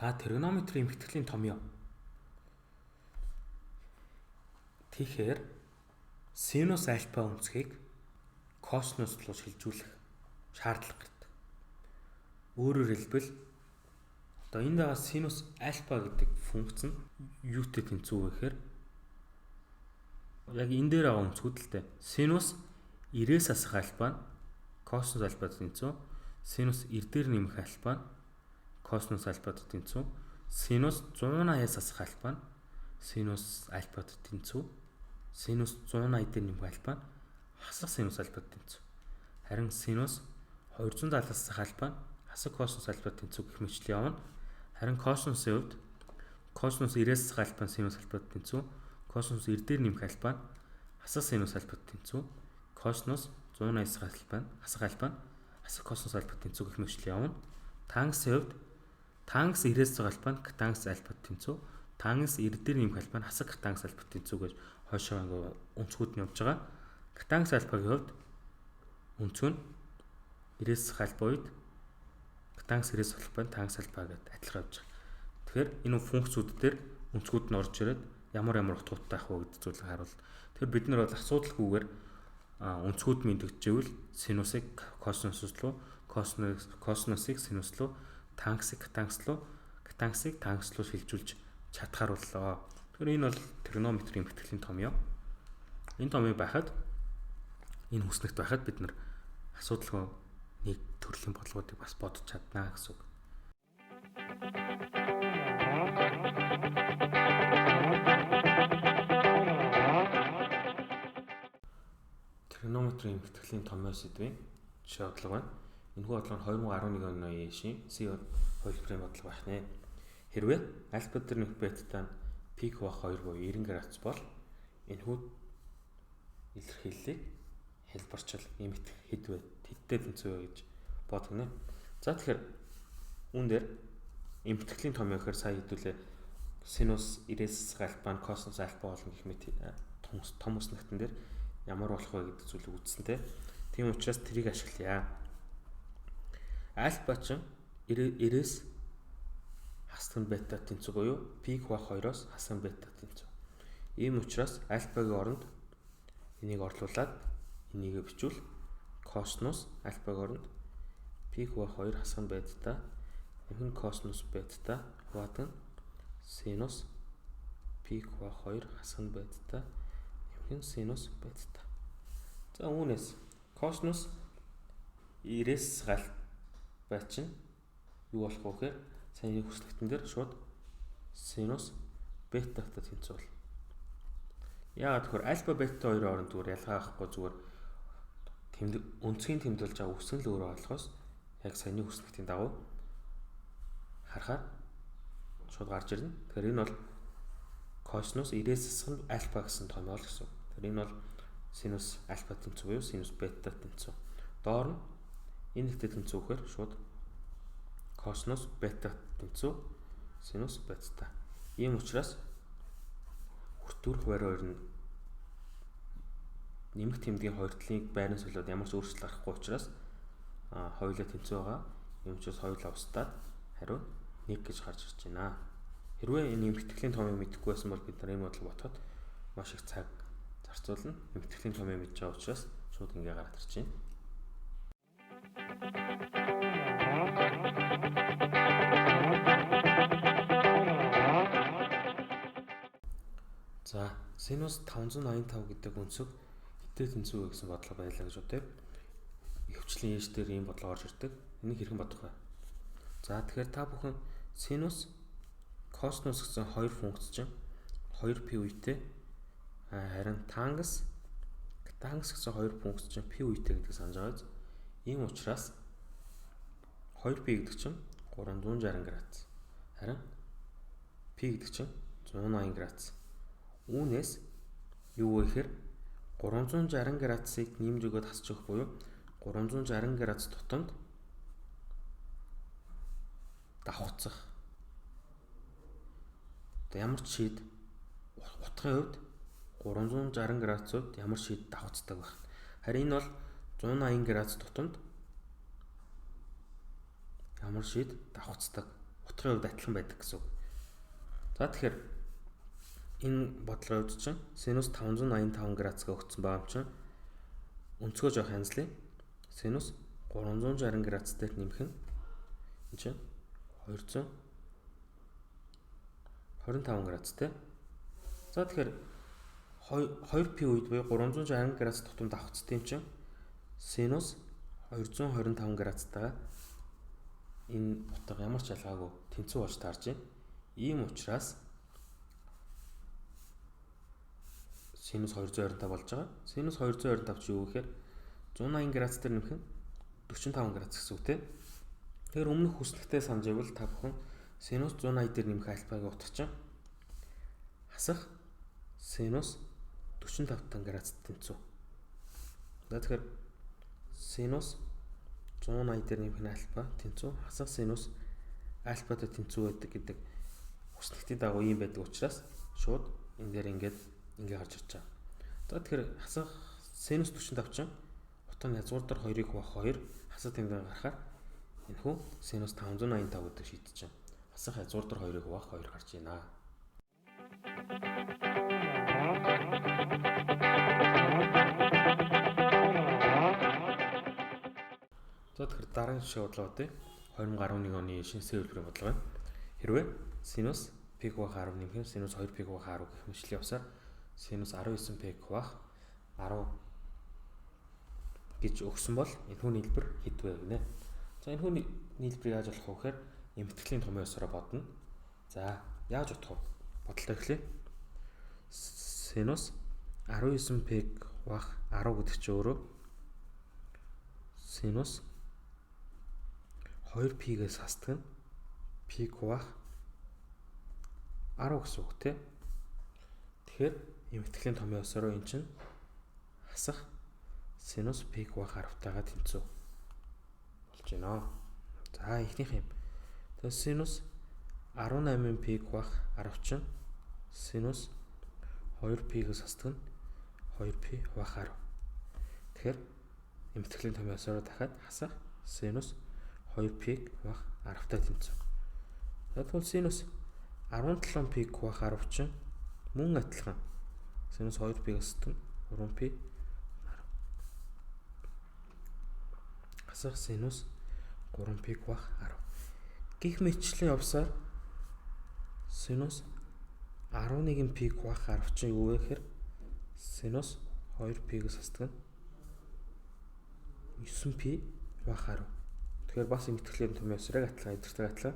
За тригонометрийн эмхтгэлийн томьёо. Тэгэхээр синус альфа өнцгийг косинус руу шилжүүлэх шаардлага гардаг. Өөрөөр хэлбэл одоо энд байгаа синус альфа гэдэг функц нь юутэй тэнцүү вэ гэхээр яг энэ дээр байгаа өнцгүүд л дээ. Синус 90-с асах альфа нь косинус альфад тэнцүү. Синус 90 дээр нэмэх альфа нь косинус альфад тэнцүү. Синус 180-аас асах альфа нь синус альфад тэнцүү. Синус 180 дээр нэмэх альфа нь хасах синус альфад тэнцүү. Харин синус 270-аас асах альфа нь хасах косинус альфад тэнцүү гэх мэтчлэн явна. Харин косинусын хувьд косинус 90-аас асах альфа нь синус альфад тэнцүү. Косинус 90 дээр нэмэх альфа нь хасах синус альфад тэнцүү. Косинус 180-аас хасах альфа нь хасах косинус альфад тэнцүү гэх мэтчлэн явна. Тангсын хувьд тангс 90-аас асах альфа нь тангс альфад тэнцүү. Тангс 90 дээр нэмэх альфа нь хасах тангс альфад тэнцүү гэж хойшоо ингээ өнцгүүд нь явж байгаа. Тангс альфагийн хувьд өнцг нь 90-аас асах альфа үед тангс 90-аас асах альфа нь тангс альфа гэдээ адилхан явж байгаа. Тэгэхээр энэ функцүүд дээр өнцгүүд нь орж ирээд ямар утгуудтай ах вэ гэдэг зүйлийг харуул. Тэгэхээр бид нар бол асуудалгүйгээр өнцгүүд мэдэгдэжвэл синусыг косинус руу, косинусыг синус руу, тангсыг тангс руу, тангсыг тангс руу шилжүүлж чадхаар боллоо. Тэгэхээр энэ бол тригонометрийн эмхтгэлийн томьёо. Энэ томьёо байхад энэ хүснэгт байхад бид нар асуудалгүй нэг төрлийн бодлогуудыг бас бодож чаднаа гэсэн үг. Тригонометрийн эмхтгэлийн томьёо сэдвийн жишээ бодлого байна. Энэхүү бодлого нь 2011 оны шин C2 хувилбарын бодлого байх нэ. Хэрвээ альфа дээр нөх бетта нь пик бах 2 буюу 90 градус бол энэхүү илэрхийллийг хэлбэрчил эмхт хэдвэ хэдтэй тэнцүү вэ гэж бодгоно. За тэгэхээр үүн дээр эмхтгэлийн томьёо гэхээр сая хэдүүлээ синус 90-аас альфа нь косинус альфа болно гэх мэт том үснэгтэн дээр ямар болох вэ гэдэг зүйлийг үзсэн те. Тийм учраас тэрийг ашиглая. Альфа ч 90-ээс хасах нь бета тэнцүү буюу пик бах 2-оос хасах нь бета тэнцүү. Ийм учраас альфагийн оронд энийг орлуулад энийгээ бичвэл косинус альфагийн оронд пик бах 2 хасах нь бета энэ косинус бета хувадаг синус пик бах 2 хасах нь бета энэ синус бета. За үүнээс косинус 90-ээс альфа чинь юу болох вэ гэхээр саяны хүслэгтэн дээр шууд синус бетатай тэнцүү бол. Яагаад тэгэхээр альфа бета хоёрын оронд зүгээр ялгаа авахгүй зүгээр өнцгийн тэмдэглэж байгаа үсгэн л өөрөө болохоос яг саяны хүслэгтийн дагуу харахаар шууд гарч ирнэ. Тэгэхээр энэ бол косинус 90-ээс асах нь альфа гэсэн томьёо л гэсэн. Тэгэхээр энэ бол синус альфа тэнцүү буюу синус бета тэнцүү. Доор нь энэ ихтэй тэнцүү гэхээр шууд косинус бета тэнцүү синус бета. Ийм учраас хүртүүрх байр хоёр нь нэмэх тэмдгийн хоёр талын байрны солиод ямар ч өөрчлөлт гарахгүй учраас хоёулаа тэнцүү байгаа. Ийм учраас хоёулаа устдаад хариу 1 гэж гарч ирж байна. Хэрвээ энэ эмхтгэлийн томьёо мэдэхгүй байсан бол бид нар энэ бодлого ботход маш их цаг зарцуулна. Эмхтгэлийн томьёо мэдж байгаа учраас шууд ингээ гараад ирж байна. За, синус 585 гэдэг өнцөг хэдтэй тэнцүү вэ гэсэн бодлого байлаа гэж бодъё. Ихэвчлэн ээж дээр ийм бодлого орж ирдэг. Энийг хэрхэн бодох вэ? За, тэгэхээр та бүхэн синус косинус гэсэн хоёр функц чинь 2π үетэй харин тангс гэсэн хоёр функц чинь π үетэй гэдгийг санаж байгаа биз? Ийм учраас 2π гэдэг чинь 360 градус. Харин π гэдэг чинь 180 градус. Үүнээс юу вэ гэхээр 360 градусыг нэмж өгөөд хасч өгөх буюу 360 градус тутамд давхцах. Ямар ч шийд утгын хувьд 360 градусууд ямар шийд давхцдаг байх. Харин энэ бол 180 градус тутамд ямар шийд давхцдаг утгын хувьд адилхан байдаг гэсэн үг. За тэгэхээр энэ бодлогын хувьд чинь синус 585 градусгаа өгсөн байгаа юм чинь өнцгөө жоох янзлая. Синус 360 градус дээр нэмэх нь энэ чинь 225 градус те. За тэгэхээр 2p үед буюу 360 градус тутамд авахцтай юм чинь синус 225 градустайгаа энэ утга ямар ч ялгаагүй тэнцүү болж таарж байна. Ийм учраас синус 225 болж байгаа. Синус 225 чи юу гэхээр 180 градус дээр нэмэх нь 45 градус гэсэн үг тийм. Тэгэхээр өмнөх хүснэгтээ санаж байвал та бүхэн синус 180 дээр нэмэх альфагийн утга чинь хасах синус 45 градус тэнцүү. За тэгэхээр синус 180 дээр нэмэх нь альфа тэнцүү хасах синус альфатай тэнцүү байдаг гэдэг хүснэгтийн дагуу юм байдаг учраас шууд энэ дээр ингээд гарч ирж байгаа. За тэгэхээр хасах синус 45 чинь утга нь язгуур дээр 2-ыг хуваах 2 хасах тэмдэг гарахаар энэ хүү синус 585 гэдэг шийдэж байна. Хасах язгуур дээр 2-ыг хуваах 2 гарч байна. За тэгэхээр дараагийн жишээ бодлого үү? 2011 оны шинэ зөвлөрийн бодлого байна. Хэрвээ синус пик бах 10 нэмэх синус 2 пик бах 10 гэх мэтлийн явсаар синус 19 пик бах 10 гэж өгсөн бол энэхүү нийлбэр хэд вэ гинэ? За энэхүү нийлбэрийг яаж олох вэ гэхээр эмтгэлийн томьёо ёсороо бодно. За яаж бодох вэ? Бодлоо эхлэе. Синус 19 пик бах 10 гэдэг чинь өөрөө синус 2p-гээс хасдаг нь пик бах 10 гэсэн үг тийм. Тэгэхээр эмтгэлийн томьёо ёсороо эн чинь хасах синус пик бах 10-тайгаа тэнцүү болж байна. За эхнийх юм. Тэгэхээр синус 18 пик бах 10 чинь синус 2p-гээс хасдаг нь 2p бах 10. Тэгэхээр эмтгэлийн томьёо ёсороо дахиад хасах синус 2p бах 10-тай тэнцүү. За тэгвэл синус 17 пик бах 10 чинь мөн адилхан синус 2p-гээс хасдаг нь 3p 10. Хасах синус 3p бах 10. Гэх мэтчлэн явсаар синус 11 пик бах 10 чинь юу вэ гэхээр синус 2p-гээс хасдаг нь 9p бах 10. Тэгэхээр бас эмтгэлийн томьёо ёсорыг адилхан эдгэртэй адилхан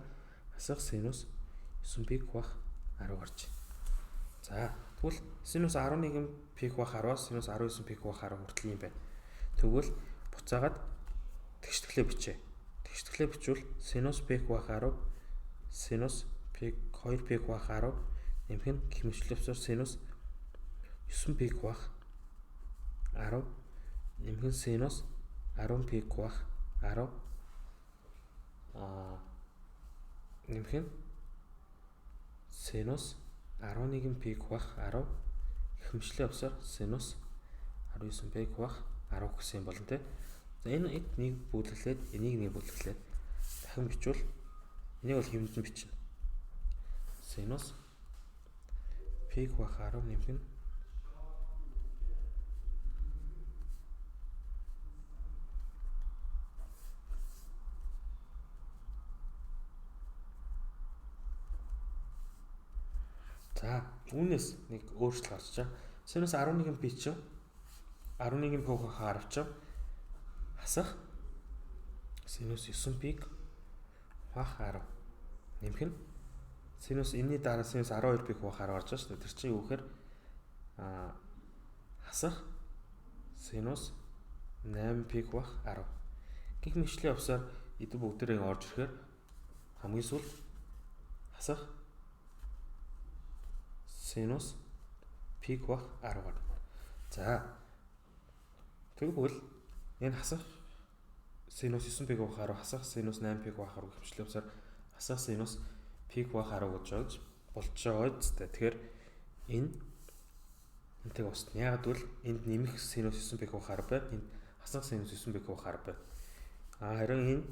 хасах синус 9 пик бах 10 гарч байна. За тэгвэл синус 11 пик бах 10-аас синус 19 пик бах 10 хүртэл юм байна. Тэгвэл буцаагаад тэгштэглээ бичээ. Тэгштэглээ бичвэл синус пик бах 10 синус пик 2 пик бах 10 нэмэх нь гэх мэтлэлээр синус 9 пик бах 10 нэмэх нь синус 10 пик бах 10 нэмэх нь синус 11 пик бах 10 гэх мэтлээ явсаар синус 19 пик бах 10 гэсэн юм болно те. За энэ нэг бүлэглээд энийг нэг бүлэглээд дахин бичвэл энийг бол хэмнэн бичнэ. Синус пик бах 10 нэмэх нь за үүнээс нэг өөрчлөлт гарч чаа. Синус 11 пи чинь 11 пик бах 10 чинь хасах синус 9 пик бах 10 нэмэх нь синус энэний дараа синус 12 пик бах 10 гарч байгаа шүү дээ. Тэр чинь юу гэхээр хасах синус 8 пик бах 10 гэх мэтчлэн явсаар эдгээр бүгдээрээ орж ирэхээр хамгийн сүүлд хасах синус пик бах 10 гарна. За тэгвэл энэ хасах синус 9 пик бах 10 хасах синус 8 пик бах 10 гэх мэтлээ явсаар хасах синус пик бах 10 гэж болж байгаа зү. Тэгэхээр энэтэй устна. Яг гэвэл энд нэмэх синус 9 пик бах 10 байна. Энд хасах синус 9 пик бах 10 байна. Харин энэ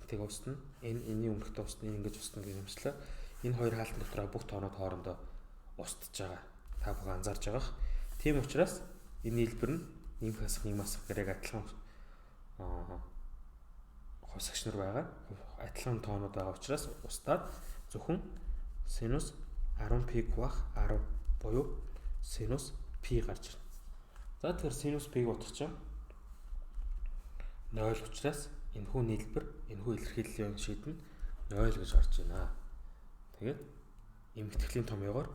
тэг устна. Энэний өмнөхтэй устна, ингэж устна гэх юмчлаа. Энэ хоёр хаалтан дотор бүх тоонууд хоорондоо устж байгаа. Та бүхэн анзаарж байгаах. Тийм учраас энэ хэлбэр нь нэмэх асах, нэм асах гэрэг адилхан хосагч нар байгаа. Адилхан тоонууд байгаа учраас устдаад зөвхөн синус 10π хуваах 10 буюу синус π гарч ирнэ. За тэгэхээр синус π-г утгач чинь 0 учраас энэхүү нийлбэр, энэхүү илэрхийллийн шийдэн 0 гэж гарч байна. Тэгээд эмэгтэйхлийн томьёогоор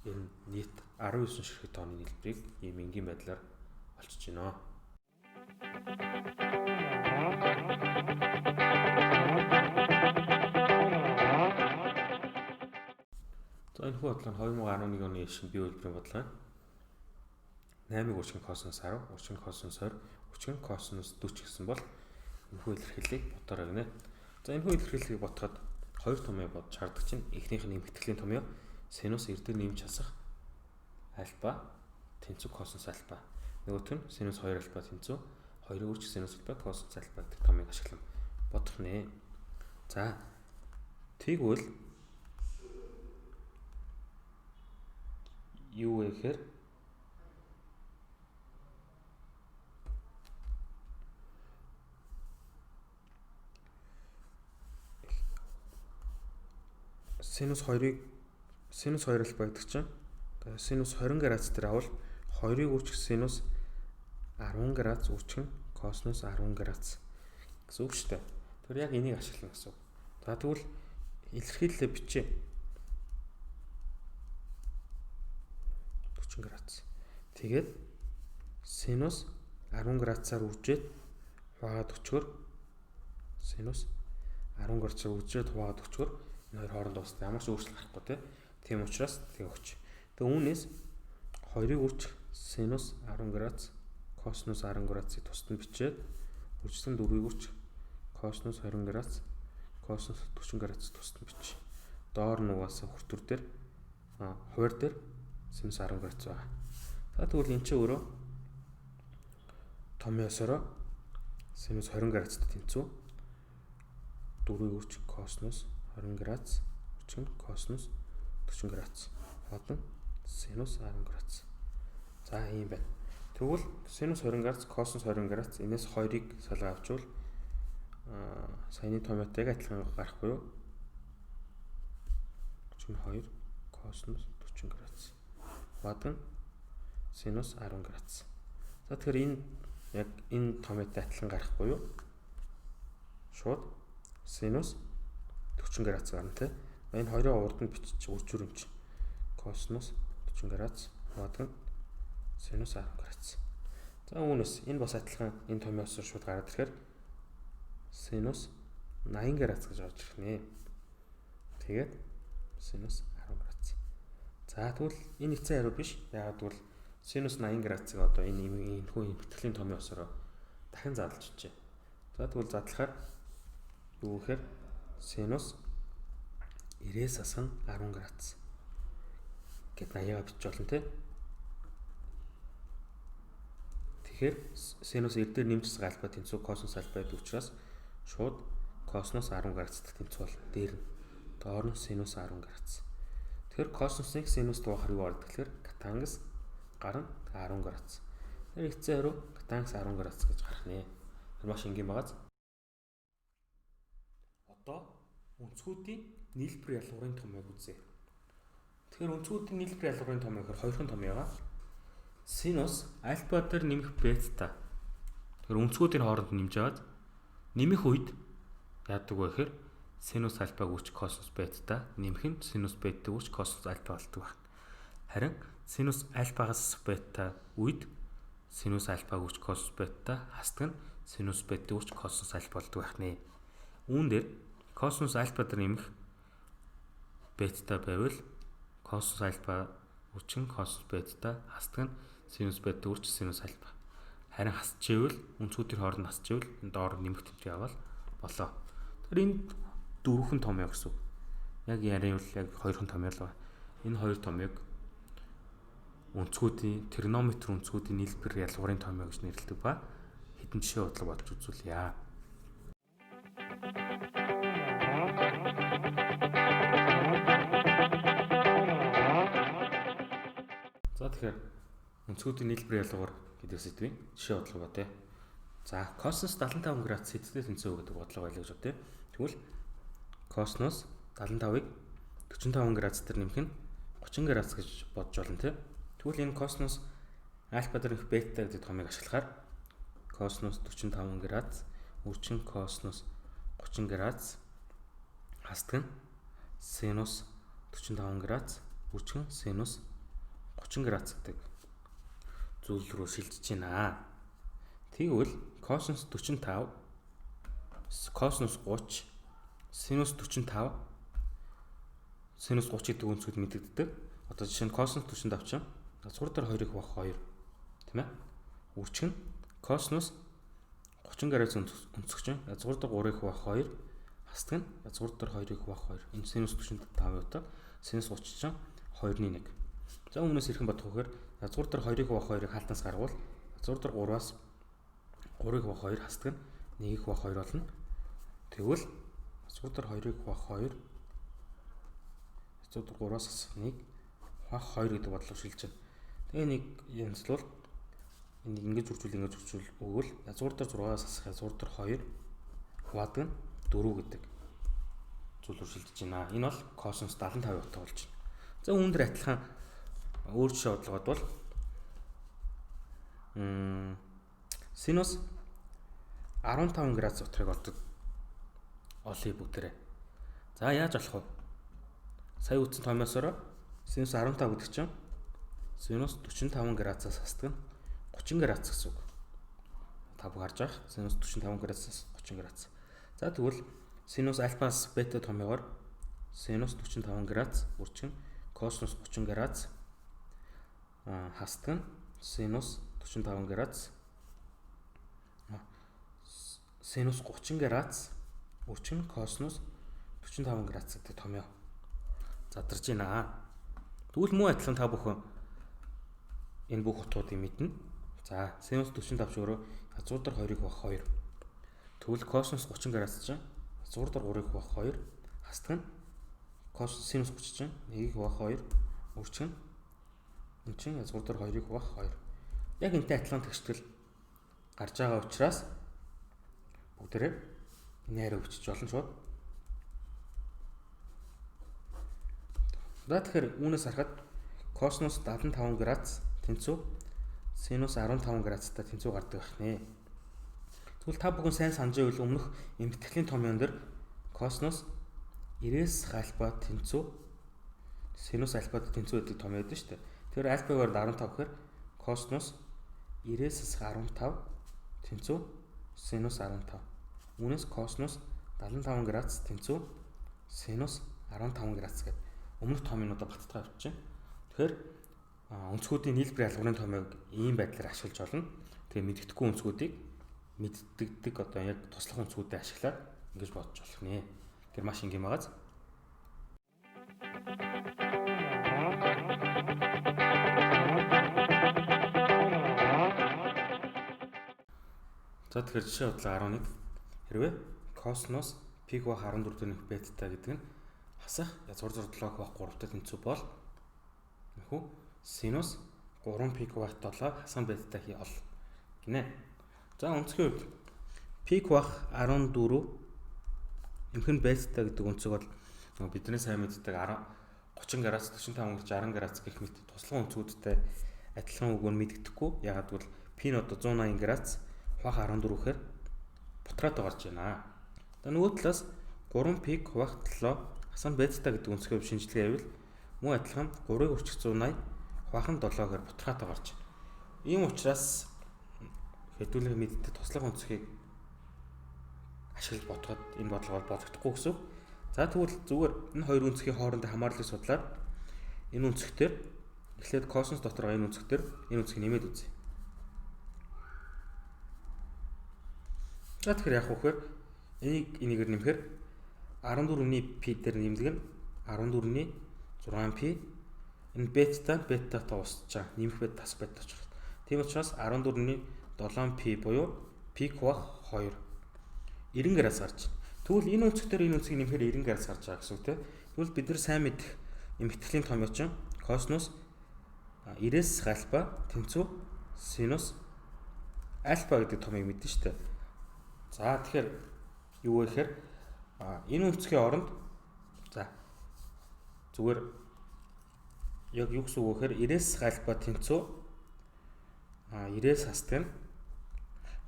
энэ нийт 19 ширхэг тооны нийлбэрийг ийм энгийн байдлаар олчиж байна. За энэ хүү бодлого нь 2011 оны шинэ бие үйлдвэрийн бодлого. 8-ыг 30 косинус 10, 30 косинус 20, 30 косинус 40 гэсэн бол энэхүү илэрхийллийг бодорой гинэ. За энэхүү илэрхийллийг бодоход хоёр томьёо бодож хардаг чинь эхнийх нь эмэгтэйхлийн томьёо синус эрдэр нэмж хасах альфа тэнцүү косинус альфа. Нөгөөх нь синус 2 альфа тэнцүү 2-ыг үрж синус альфа косинус альфа гэдэг томьёог ашиглан бодох нэ. За тэгвэл юу вэ гэхээр синус 2 альфа гэдэг чинь синус 20 градус дээр авал 2-ыг үүсгэх синус 10 градус үүсгэх косинус 10 градус гэсэн үг шүү дээ. Тэр яг энийг ашиглана гэсэн үг. За тэгвэл илэрхийлэлээ бичээ. 40 градус. Тэгээд синус 10 градусаар үржээд хуваагаад өчгөр синус 10 градусаар үржээд хуваагаад өчгөр энэ хоёр хооронд ус ямар ч өөрчлөлт гарахгүй тийм учраас тэг өгч. Тэгээ үүнээс 2-ыг үржих синус 10 градус косинус 10 градусыг тусад нь бичээд үржлэн 4-ыг үржих косинус 20 градус косинус 40 градус тусад нь бич. Доор нь угаасаа хүртүр дээр хуваар дээр синус 10 градус байгаа. За тэгвэл эн чинь өөрөө томьёосороо синус 20 градусд тэнцүү 4-ыг үржих косинус 20 градус 30 косинус 40 градус бодон синус 10 градус. За ийм байна. Тэгвэл синус 20 градус косинус 20 градус энэс 2-ыг салгаа авчвал саяны томьёотойг адилхан гарахгүй юу? 32 косинус 40 градус бодон синус 10 градус. За тэгэхээр энэ яг энэ томьёотой адилхан гарахгүй юу? Шууд синус 40 градус гарна те. Энэ хоёрын урд нь бичиж үржүүр юм чинь. Косинус 40 градус бодон синус 10 градус. За үүнээс энэ бас адилхан энэ томьёосоор шууд гараад ирэхээр синус 80 градус гэж орж ирэх нэ. Тэгээд синус 10 градус. За тэгвэл энэ хэцүү хариу биш. Яагаад гэвэл синус 80 градусыг одоо энэ хүү эмхтгэлийн томьёосоор дахин задлж чижээ. За тэгвэл задлахаар юу гэхээр синус 90-ээс асах 10 градус гэт 80-аа бичиж болно те. Тэгэхээр синус 90 дээр нэмж хасах альфа тэнцүү косинус альфа гэдэг учраас шууд косинус 10 градусд тэнцүү болно. Дээр нь доор нь синус 10 градус. Тэгэхээр косинусыг синус дуухаар юу ордог гэхээр катангас гарна 10 градус. Тэр хэцүү хариу катангас 10 градус гэж гарах нэ. Тэр маш энгийн багаз. Одоо өнцгүүдийн нийлбэр ялгуурын томьёог үзье. Тэгэхээр өнцгүүдийн нийлбэр ялгуурын томьёог гэхээр хоёрхан томьёогоо синус альфа дээр нэмэх бета. Тэгэхээр өнцгүүдийн хооронд нэмж аваад нэмэх үед яадаг вэ гэхээр синус альфа гүйч косинус бета нэмэх нь синус бета гүйч косинус альфа болдог байна. Харин синус альфагаас бета үед синус альфа гүйч косинус бета хасдаг нь синус бета гүйч косинус альфа болдог байна. Үүн дээр косинус альфа дээр нэмэх бета байвал косинус альфа гүйч косинус бета хасдаг нь синус бета гүйч синус альфа. Харин хасчихвэл өнцгүүдийн хооронд хасчихвэл энэ доор нэмэх тэмдэг аваад болоо. Тэгэхээр энэ дөрвөн томьёо гэсэн. Яг яриул яг хоёрхан томьёо л байна. Энэ хоёр томьёог өнцгүүдийн тригонометри өнцгүүдийн нийлбэр ялгуурын томьёо гэж нэрлэдэг ба хэдэн жишээ бодлого бодож үзүүлье. За тэгэхээр өнцгүүдийн нийлбэр ялгуур гэдэг сэдвийн жишээ бодлого ба тээ. За косинус 75 градус сэдвтэй тэнцүү гэдэг бодлого байлаа гэж бодъё. Тэгвэл косинус 75-ыг 45 градус төр нэмэх нь 30 градус гэж бодж болно тий. Тэгвэл энэ косинус альфа дээрх бета гэдэг томыг ашиглахаар косинус 45 градус үрчин косинус 30 градус хасдаг нь синус 45 градус үрчин синус 30 градус гэдэг зүйл рүү шилжиж байна. Тэгвэл косинус 45 косинус 30 синус 45 синус 30 гэдэг үнцүүд мэдэгддэг. Одоо жишээ нь косинус 45 чинь язгуур дээр 2-ыг хуваах 2 тийм ээ. Үрчин косинус 30 градус өнцөг чинь язгуур дээр 3-ыг хуваах 2 хасдаг нь язгуур дээр 2-ыг хуваах 2. Энэ синус 45-ийн утга синус 30 чинь 2-1. За өмнөөс ирхэн бодох вэхээр язгуур дээр 2-ыг хуваах 2-ыг хаалтнаас гаргавал язгуур дээр 3-аас 3-ыг хуваах 2 хасдаг нь 1-ийг хуваах 2 болно. Тэгвэл язгуур дээр 2-ыг хуваах 2 язгуур дээр 3-аас 1-ийг хуваах 2 гэдэг бодлого шилжиж байна. Тэгээ нэг янзлуул энийг ингэж үржүүл өгвөл язгуур дээр 6-аас асах язгуур дээр 2 хуваадаг нь 4 гэдэг зүйл рүү шилжиж байна. Энэ бол косинус 75-ийн утга болж байна. За үүн дээр адилхан өөр жишээ бодлогод бол синус 15 градус утгыг олдог олъё бүгдээрээ. За яаж болох вэ? Сая үтсэн томьёосоор синус 15 гэдэг чинь синус 45 градусаас хасдаг нь 30 градус гэсэн үг. Та бүхэн харж байгаа синус 45 градусаас 30 градус. За тэгвэл синус альфаас бета томьёогоор синус 45 градус үрчин косинус 30 градус хасдаг нь синус 45 градус синус 30 градус үрчин косинус 45 градус гэдэг томьёо задарж байна. Тэгвэл мөн адилхан та бүхэн энэ бүх утгуудыг мэднэ. За синус 45 ч өөрөө язгуур дээр 2-ыг хуваах 2. Тэгвэл косинус 30 градус чинь язгуур дээр 3-ыг хуваах 2 хасдаг нь косинус синус 30 чинь 1-ийг хуваах 2 үрчин энэ чинь язгуур дээр 2-ыг хуваах 2. Яг энэтэй адилхан тэгштгэл гарч байгаа учраас бүгдээрээ энэ хайраа өвчиж болно шууд. За тэгэхээр үүнээс харахад косинус 75 градус тэнцүү синус 15 градустай тэнцүү гардаг байна. Тэгвэл та бүхэн сайн санаж байвал өмнөх эмтгэлийн томьёон дээр косинус 90-с альфа тэнцүү синус альфад тэнцүү гэдэг томьёо байдаг шүү дээ. Тэгэхээр альфагаар 15 гэхээр косинус 90-с 15 тэнцүү синус 15. Үүнээс косинус 75 градус тэнцүү синус 15 градус гэдэг өмнөх томьёонуудаа баттгаа авчиж байна. Тэгэхээр өнцгүүдийн нийлбэр ялгуурын томьёог ийм байдлаар ашиглаж болно. Тэгээ мэддэхгүй өнцгүүдийг мэддэгдэг одоо яг туслах өнцгүүдэд ашиглаад ингэж бодож болох нэ. Тэр маш энгийн байгааз. За тэгэхээр жишээ бодлого 11. Хэрвээ косинус пик бах 14 дэх бета гэдэг нь хасах язгуур зур 7 бах 3-тай тэнцүү бол нөхөө синус 3 пик бах 7 хасах бета хий ол гинэ. За өнцгийн үед пик бах 14 эмхэн бета гэдэг өнцөг бол бидний сайн мэддэг 30 градус 45 градус 60 градус гэх мэт туслах өнцгүүдтэй адилхан үгээр мэддэхгүй. Ягаад гэвэл пи нь одоо 180 градус хуваах 14 гэхээр бутраад гарч байна. За нөгөө талаас 3 пик хуваах 7 хасан бета гэдэг өнцгөө шинжилгээ хийвэл мөн адилхан 3-ыг өрчих 180 хуваах нь 7 гэхээр бутраад гарч байна. Ийм учраас хэдүүлэг мэддэг туслах өнцгийг ашиглаж бодоход энэ бодлого бодогдохгүй гэсэн. За тэгвэл зүгээр энэ хоёр өнцгийн хоорондын хамаарлыг судлаад энэ өнцгтэр эхлээд косинус дотор энэ өнцгтэр энэ өнцгийг нэмээд үзье. За тэгэхээр яах вэ гэхээр энийг нэмэхээр 14-ний пи дээр нэмдэг нь 14-ний 6p энэ бета тоосч нэмэх бет тас бет очих. Тийм учраас 14-ний 7p буюу пик бах 2 90 градус гарч. Тэгвэл энэ үнцгээр энэ үнцгийг нэмэхээр 90 градус гарч байгаа гэсэн үг тийм. Тэгвэл бид нар сайн мэдэх юм итгэлийн томьёо чинь косинус 90-с альфа тэнцүү синус альфа гэдэг томьёог мэднэ шүү дээ. За тэгэхээр юу вэ гэхээр энэ үнцгийн оронд за зүгээр яг юу гэсэн үг вэ гэхээр 90-с альфа тэнцүү 90-с хасдаг нь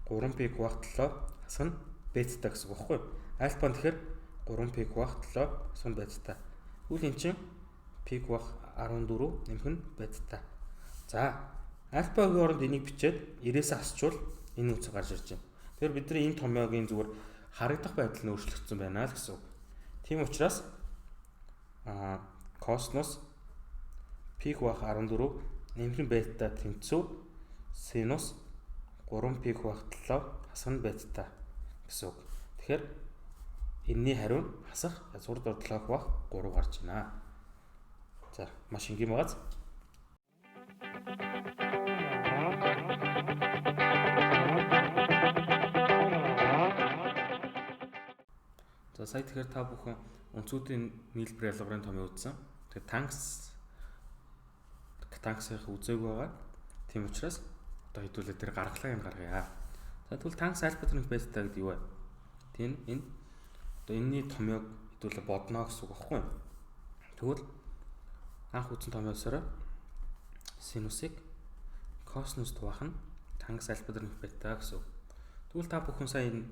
3 пи квах 7 хасна бета гэсэн үг байхгүй юу? Альфа нь тэгэхээр 3 пи квах 7 хасна бета. Тэгвэл эн чинь пи квах 14 нэмэх нь бета. За альфагийн оронд энийг бичээд 90-с хасчвал энэ үнц гарч ирж байна. Тэгэхээр бид нар энэ томьёогийн зүгээр харагдах байдал нь өөрчлөгдсөн байна л гэсэн үг. Тийм учраас косинус пи квах 14 нэмэх нь бета тэнцүү синус 3 пи квах 7 хасна бета гэсэн үг. Тэгэхээр энэний хариу нь хасах язгуур дор 7 квах 3 гарч байна. За маш энгийн багаз. За сая тэгэхээр та бүхэн үнцүүдийн нийлбэр ялгарын томьёо үзсэн. Тэгэхээр танксыг үзээгүй байгаа. Тийм учраас одоо хэдүүлээ тэр гаргалаа юм гаргая. За тэгвэл танкс альфа тэнх бета гэдэг юу вэ? Тийм энэ одоо энэний томьёог хэдүүлээ бодно гэсэн үг багхгүй юу? Тэгвэл анх үзсэн томьёосоор синусыг косинус хуваах нь танкс альфа тэнх бета гэсэн үг. Тэгвэл та бүхэн сая энэ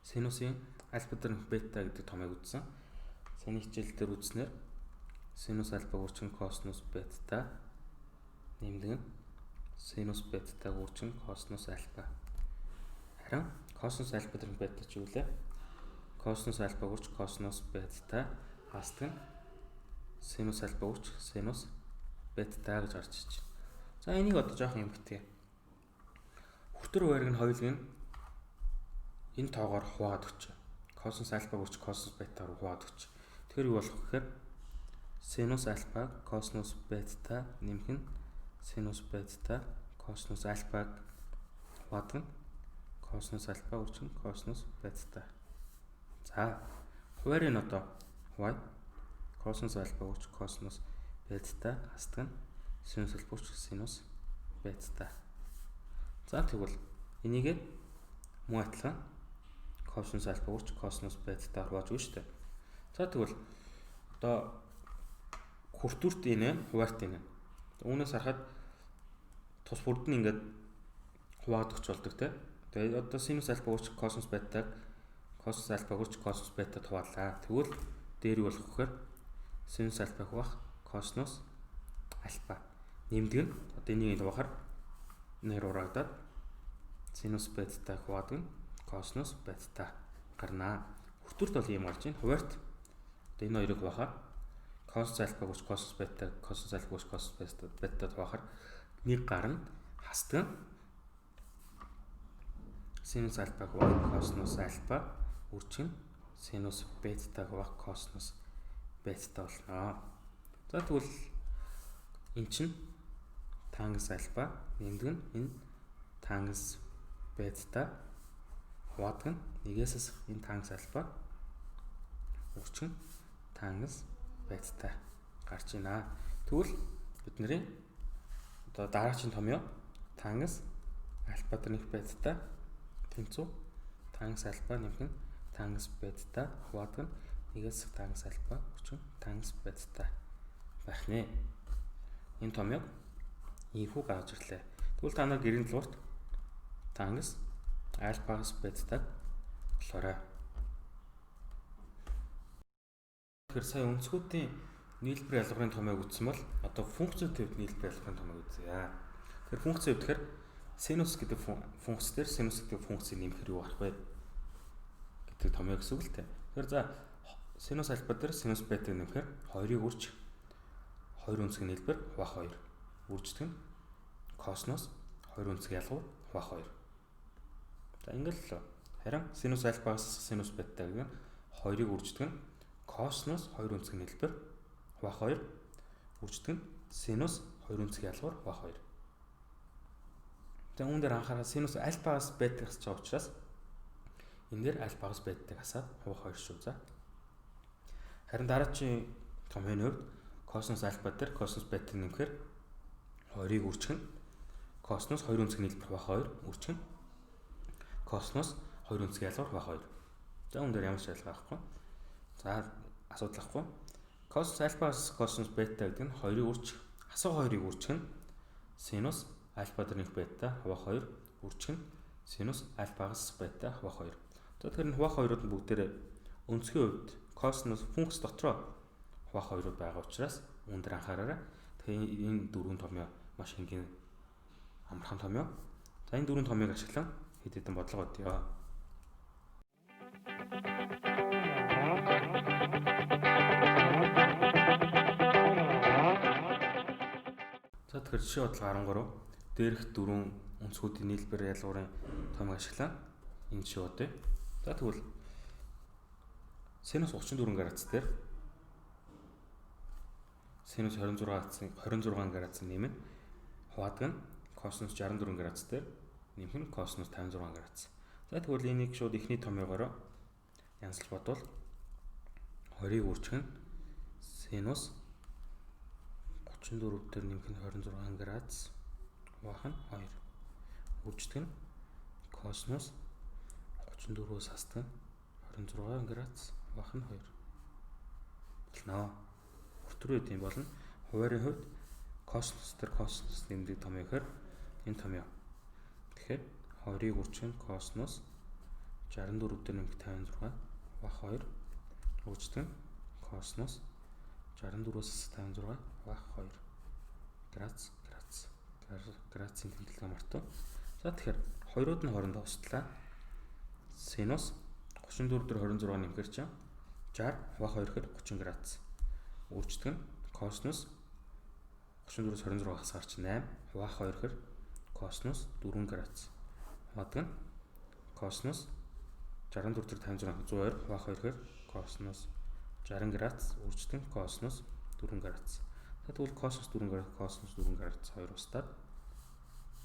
синусын альфа тэнх бета гэдэг томьёог үзсэн. Саяны хичээл дээр үзснээр синус альфа гурчин косинус бета нэмдэг нь синус бета гурчин косинус альфа. Харин косинус альфа тэнх бета ч юу вэ? Косинус альфа гурч косинус бета хасдаг нь синус альфа гурч синус бета гэж гарч ирж байна. За энийг одоо жоох юм битгий. Хүртэр байрыг нь хоёулыг нь энэ тоогоор хуваагаад өгч. Косинус альфа гурч косинус бетаар хуваагаад өгч. Тэгэхээр юу болох вэ гэхээр синус альфа косинус бета нэмэх нь синус бета косинус альфаг хуваадаг нь косинус альфа гурчин косинус бета. За хуваарь нь одоо хуваа косинус альфа гурч косинус бета хасдаг нь синус альфа гурч синус бета. За тэгвэл энийг муу адилхан косинус альфа гурч косинус бета хувааж өгнө шүү дээ. За тэгвэл одоо хүртүрт энэ хуваарьт энэ. Үүнээс харахад тус бүрд нь ингээд хуваагаад өгч болдог те. Тэгээд одоо синус альфа гурч косинус бетаг косинус альфа гурч косинус бета хуваалаа. Тэгвэл дээр юу болох вэ гэхээр синус альфа хуваах косинус альфа нэмдэг нь одоо энийг хуваахаар нэр урагдаад синус бета хуваадаг нь косинус бета гарнаа. Хүртүрт бол ийм гарч ийн. Хуваарьт одоо энэ хоёрыг хуваахаар косинус альфа гурч косинус бета косинус альфа гурч косинус бета хуваахаар нэг гарна хасдаг синус альфа хуваах косинус альфа үрчин синус бета хуваах косинус бета болно. За тэгвэл эн чинь тангенс альфа нэмдэг нь энэ тангенс бета хуваадаг нь нэгээс энэ тангенс альфа үрчин тангенс бета гарч ийна. Тэгвэл бидний одоо дараагийн томьёо тангенс альфа тэнх бета тэнцүү тангенс альфа нэмэх нь тангенс бета хуваадаг нь нэгээс тангенс альфа үрчин тангенс бета байх нэ. Энэ томьёог ийхүү гаргаж ирлээ. Тэгвэл та нар гэрийн талбарт тангенс альфагаас бетаг болохоорой. Тэгэхээр сая өнцгүүдийн нийлбэр ялгарын томьёог үзсэн бол одоо функцийн төвд нийлбэр ялгарын томьёог үзье. Тэгэхээр функцийн төвд синус гэдэг функц дээр синус гэдэг функцийг нэмэхээр юу гарах вэ гэдэг томьёог гэсэн үг л дээ. Тэгэхээр за синус альфа дээр синус бетаг нэмэхээр 2-ыг үрж 2 үнцгийн нийлбэр хуваах 2 үрждэг нь косинус 2 үнцгийн ялгуур хуваах 2. За ингээл харин синус альфагаас синус бета гэдэг нь 2-ыг үрждэг нь косинус 2 үнцгийн хэлбэр хуваах 2 үрждэг нь синус 2 үнцгийн ялгуур хуваах 2. За үүн дээр анхаарал синус альфагаас бета гарч байгаа учраас энэ дээр аль багас бетатаг асаад хувах 2 шүү. За. Харин дараачийн томьёоны хувьд косинус альфа дээр косинус бетатаг нэмэхээр 2-ыг үржих нь косинус 2 үнцгийг нийлбэр хувах 2 үржих нь косинус 2 үнцгийг ялгуур хувах 2. За үүн дээр ямар ч ялгаа байхгүй. За асуудал ахгүй. Косинус альфагаас косинус бета гэдэг нь 2-ыг үржих, асуу 2-ыг үржих нь синус альфа дээр нэмэх бета хувах 2 үржих нь синус альфагаас бета хувах 2. За тэгэхээр энэ хувах 2-ууд нь бүгдээрээ өнцгийн хувьд косинус функц дотроо хувах 2-ууд байгаа учраас үүн дээр анхаараарай. Тэгэхээр энэ дөрвөн томьёо маш энгийн амархан томьёо. За энэ дөрвөн томьёог ашиглан хэд хэдэн бодлого өгье. За тэгэхээр жишээ бодлого 13 дээрх дөрвөн өнцгүүдийн нийлбэр ялгуурын томьёог ашиглан энэ жишээ бодъё. За тэгвэл синус 34 градус дээр синус 26 градусын нэмэн хуваадаг нь косинус 64 градус дээр нэмэх нь косинус 56 градус. За тэгвэл энийг шууд эхний томьёогоор янзлж бодвол 20-ыг үржих нь синус 34 дээр нэмэх нь 26 градус хуваах нь 2. Үрждэг нь косинус 34-өөс хасдаг нь 26 градус хуваах нь 2. Болно. Хүртүрээ үт юм болно. Хуваарийн хувьд косинус дээр косинус нэмдэг томьёо гэхээр энэ томьёо. Тэгэхээр 20-ыг үржих нь косинус 64 дээр нэмэх 56 хуваах 2. Үрждэг нь косинус 64-өөс 56 хуваах 2. Градусын тэмдэглэгээ мартав. За тэгэхээр хоёрууд нь хоорондоо уучлаа. Синус 34 дээр 26 нэмэхээр чинь 60 хуваах 2 гэхээр 30 градус. Үрждэг нь косинус 34-өөс 26 хасгаар чинь 8 хуваах 2 гэхээр косинус 4 градус. Хуваадаг нь косинус 64 дээр 56 120 хуваах 2 гэхээр косинус 60 градус. Үрждэг нь косинус 4 градус. Тэгвэл косинус 4 градус, косинус 4 градус 2 устдаад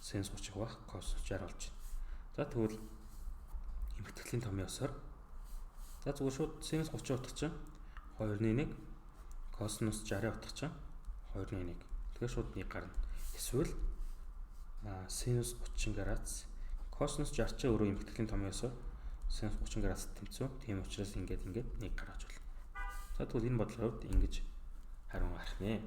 синус 30 хуваах косинус 60 болж байна. За тэгвэл эмхтгэлийн томьёосоор за зүгээр шууд синус 30 утга чинь 2-1 косинус 60 утга чинь 2-1. Тэгэхээр шууд 1 гарна. Эсвэл синус 30 градус косинус 60 чинь өөрөө эмхтгэлийн томьёосоор синус 30 градус тэмцүү. Тийм учраас ингээд 1 гаргаж болно. За тэгвэл энэ бодлогын хувьд ингэж хариу гарах нэ.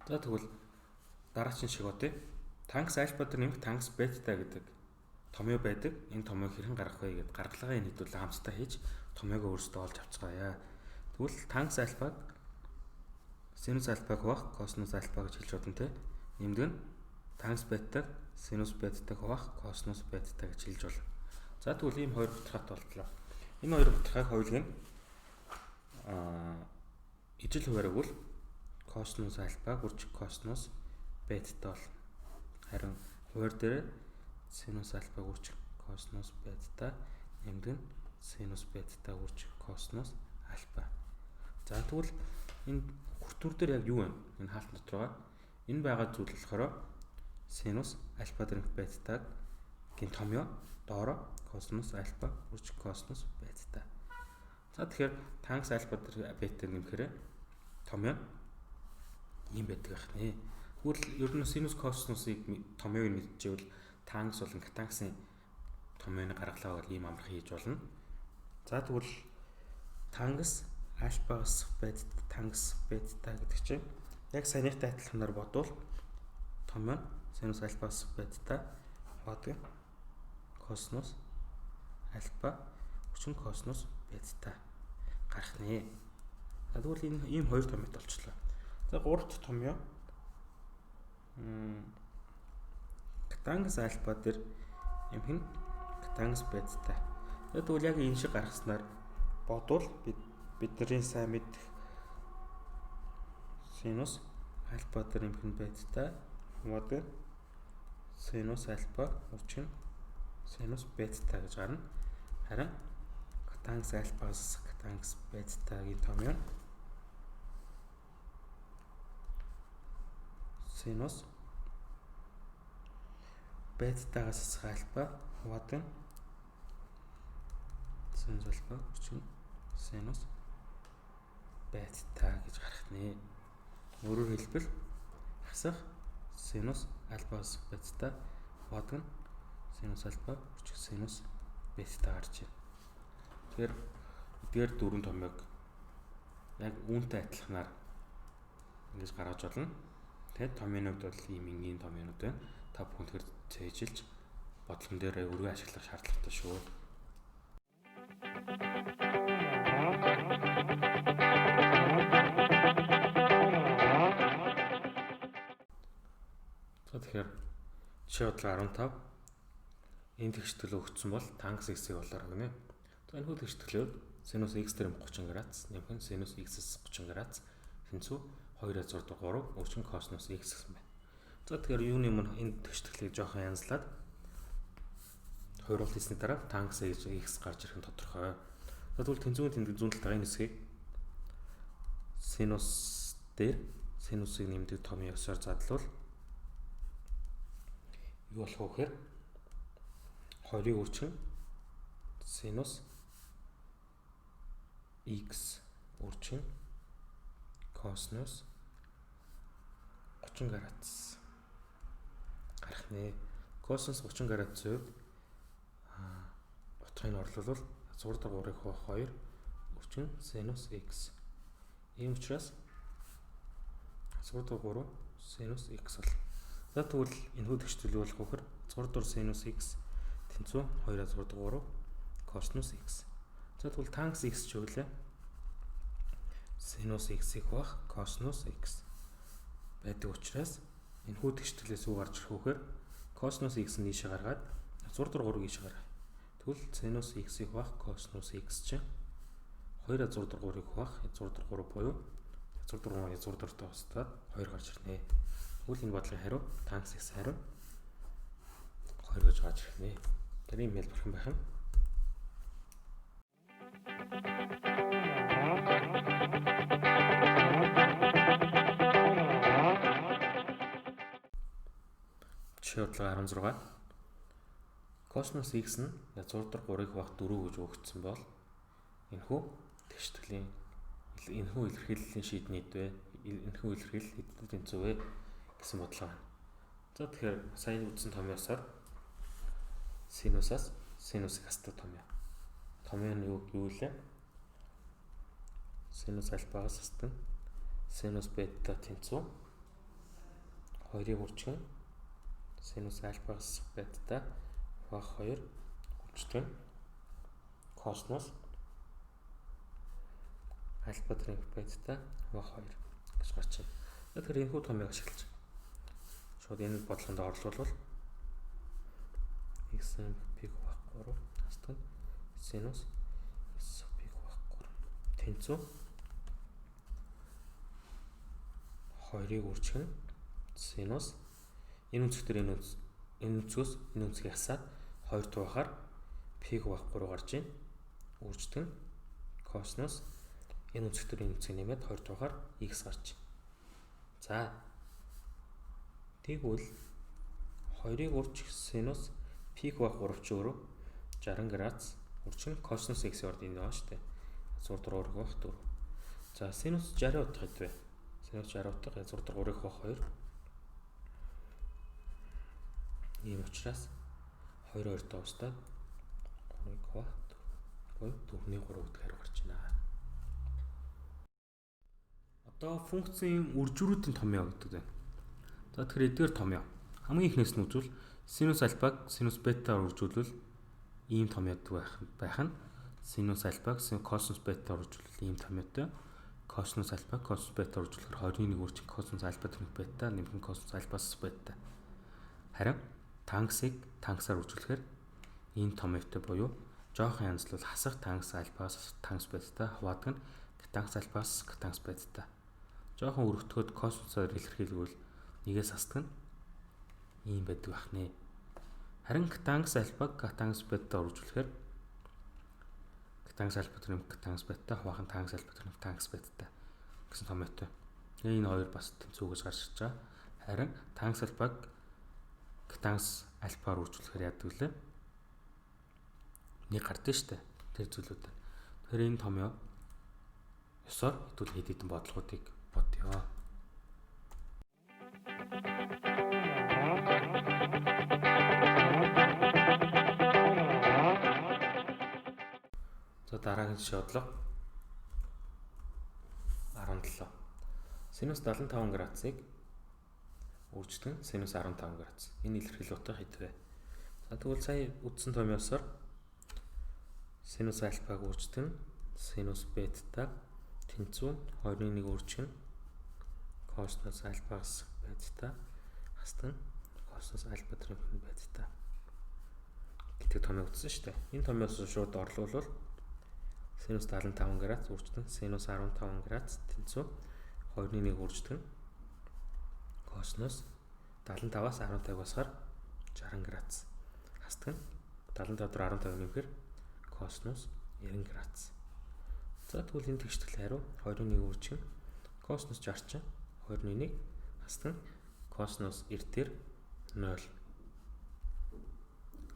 За тэгвэл дараагийн шиг бодъё. Танкс альфа дээр нэмэх танкс бета гэдэг томьёо байдаг. Энэ томьёог хэрхэн гаргах вэ гэдэг гаргалагын нийтүүлэг хамтдаа хийж томьёогоо өөрсдөө олж авцгаая. Тэгвэл танкс альфаг синус альфаг хуваах косинус альфа гэж хэлж бодно те. Нэмдэг нь танкс бетаг синус бетаг хуваах косинус бетаг гэж хэлж болно. За тэгвэл ийм хоёр бутгаатай болтлоо. Энэ хоёр бутгааг хоёулыг нь ижил хуваар өгвөл косинус альфа үржих косинус бета бол харин хуваар дээр синус альфа үржих косинус бета нэмдэг нь синус бета үржих косинус альфа. За тэгвэл энэ хүртүр дээр яг юу вэ? Энэ хаалт дотроо энэ байгаа зүйл болохоор синус альфа дээр бетаг гин томьёо доороо косинус альфа үржих косинус бета. За тэгэхээр танкс альфа дээр бета нэмэхээр томьёо ийм байдаг байх нэ. Тэгвэл ер нь синус косинусыг томьёог мэдчихвэл танкс болон катанксын томьёоны гаргалгаа бол ийм амархан хийж болно. За тэгвэл танкс альфагаас бета танкс бета гэдэг чинь яг саяныхтай адилханаар бодвол томьёо синус альфагаас бета хаваадаг косинус альфа хүчин косинус бета гарах нэ. Тэгвэл энэ ийм хоёр томьёот болчихлоо. За гурав дахь томьёо катангс альфа дээр нэмэх нь катангс бета. Тэгвэл яг энэ шиг гаргаснаар бодвол бидний сайн мэдэх синус альфа дээр нэмэх нь бета хаваадаг синус альфа хүчин синус бета гэж гарна. Харин катангс альфагаас катангс бетагийн томьёо синус бетатагаас асах альфа хаваадаг синус альфа орчин синус бета гэж гарах нэ. Өөрөөр хэлбэл хасах синус альфа асах бета хаваадаг синус альфа орчин синус бета гарч байна. Тэгэхээр эдгээр дөрвөн томьёог яг үүнтэй адилханаар ингэж гаргаж болно. Тэгээд томьёонууд бол ийм энгийн томьёонууд байна. Та бүхэн тэр цээжилж бодлогон дээр өргөн ашиглах шаардлагатай шүү. За тэгэхээр жишээ бодлого 15 энэ тэгштэл өгсөн бол тангас x-ийг болоор гэнэ. За энэ хүү тэгштгэлээр синус x дээр 30 градус нэмэх синус x-с 30 градус тэнцүү 2/3 өрчин косинус x гэсэн байна. За тэгэхээр юуны өмнө энэ тэгштгэлийг жоохон янзлаад хойруулт хийсний дараа тангас x гарч ирэх нь тодорхой. За тэгвэл тэнцвүүн тэмдэг зүүн талд энэ хэсгийг синус дээр синусыг нэмдэг том ёсоор задлуул юу болох вэ гэхээр 20-ыг өрчин синус x өрчин косинус 30 градус гарах нэ. Косинус 30 градусын хувьд утгыг нь орлуулвал 6/3-ыг хуваах 2 өрчин синус x. Ийм учраас 6/3 синус x бол. За тэгвэл энэ хүү тэгштэл юу болох вэ гэхээр 6/3 синус x тэнцүү 2/3 косинус x. За тэгвэл тангас x ч үглээ синус x-ийг хуваах косинус x байдаг учраас энэ хүү тэгштлээс юу гарч ирэх вэ гэхээр косинус x нь ийшээ гаргаад 6/3-ыг ийшээ гаргая. Тэгвэл синус x-ийг хуваах косинус x чинь 2/6/3-ыг хуваах 6/3 буюу 6/3-тай устдаад 2 гарч ирнэ. Тэгвэл энэ бодлогын хариу тангас x хариу 2 гэж гарч ирнэ. Тэр ийм хэлбэр хэн байх юм. Бодлого 16 косинус x нь 6/3-ыг хуваах 4 гэж өгөгдсөн бол энэхүү тэгштгэлийн энэхүү илэрхийллийн шийдний хэд вэ? Энэхүү илэрхийлэл хэд тэнцүү вэ гэсэн бодлого байна. За тэгэхээр сая үзсэн томьёосоор синусаас синусыг хасдаг томьёо. Томьёо нь юу вэ? Синус альфагаас хасдаг синус бета тэнцүү 2-ыг үржих синус альфагаас бета хуваах 2 үржих косинус альфа тэнэг бета хуваах 2 гэж гарч байна. Тэгэхээр энэ хүү томьёог ашиглаж шууд энэ бодлогонд орлуулвал x π хуваах 3 хасдаг синус x π хуваах 3 тэнцүү 2-ыг үржих синус энэ үнцгтэр энэ үнцгөөс энэ үнцгийг хасаад 2 туухаар π хуваах 3 гарч ийн үрждэг косинус энэ үнцгтэр энэ үнцгийг нэмээд 2 туухаар x гарч ийн. За тэгвэл 2-ыг үржих синус π хуваах 3 ч өөрөө 60 градус үржих косинус x орд энэ байна шүү дээ. 6/3-ыг хуваах 4. За синус 60 утга хэд вэ? Синус 60 утга 6/3-ыг хуваах 2. Ийм учраас 2/2-той устдаад 3-ыг хуваах 4. 4-ний 3 гэдэг хариу гарч байна. Одоо функцийн үржүүрүүдийн томьёо гэдэг байна. За тэгэхээр эдгээр томьёо хамгийн ихнээс нь үзвэл синус альфаг синус бетаар үржүүлвэл ийм томьёотой байх нь синус альфаг косинус бетаар үржүүлвэл ийм томьёотой косинус альфа косинус бетаар үржүүлэхээр 21 үржих косинус альфа тэнэг бета нэмэх косинус альфас бета. Харин тангасыг тангасаар үржүүлэхээр ийм томьёотой буюу жоохон янзлал хасах тангас альфас тангас бета хаваадаг нь тангас альфас тангас бета. Жоохон өргөтгөхөд косинусаар илэрхийлвэл нэгээс хасдаг нь ийм байдаг байх нэ. Харин тангас альфа тангас бета үржүүлэхээр тангас альфа тэнэг тангас бета хаваахан тангас альфа тэнэг тангас бета гэсэн томьёотой. Энэ хоёр бас тэнцүү гэж гарч ирж байгаа. Харин танк салбаг Гданс альпаар үржүүлэхээр яадаг лээ. Нэг гардаг штэ тэр зүйлүүд. Тэр энэ том ёсоор хэдүүл хэд хэдэн бодлогоодыг бодё. За дараагийн жишээ бодлого 17. Синус 75 градусыг үрждэг синус 15 градус. Энэ илэрхийлэл утга хэдвэ? За тэгвэл сая үтсэн том ёсоор синус альфаг үрждэг синус бетаг тэнцүү 2-1 үржих нь косинус альфагаас бета хастан косинус альфа тримхэн бета гэдэг томыг үтсэн шүү дээ. Энэ томоос шууд орлуулвал синус 75 градус үрждэг синус 15 градус тэнцүү 2-1 үрждэг косинус 75-аас 15-ыг басгаар 60 градус хастдаг 75 дээр 15 нэмэхээр косинус 90 градус. За тэгвэл энэ тэгштэл хариу 2-1 үржих косинус 60 2-1 хастдаг косинус 90 дээр 0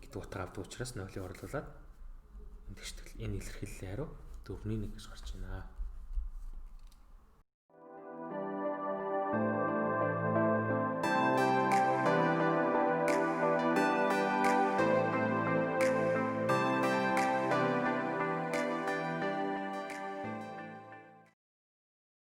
гэдэг утга авдаг учраас 0-ыг орлуулад энэ тэгштэл энэ илэрхийллийн хариу 4-1 гэж гарч байна.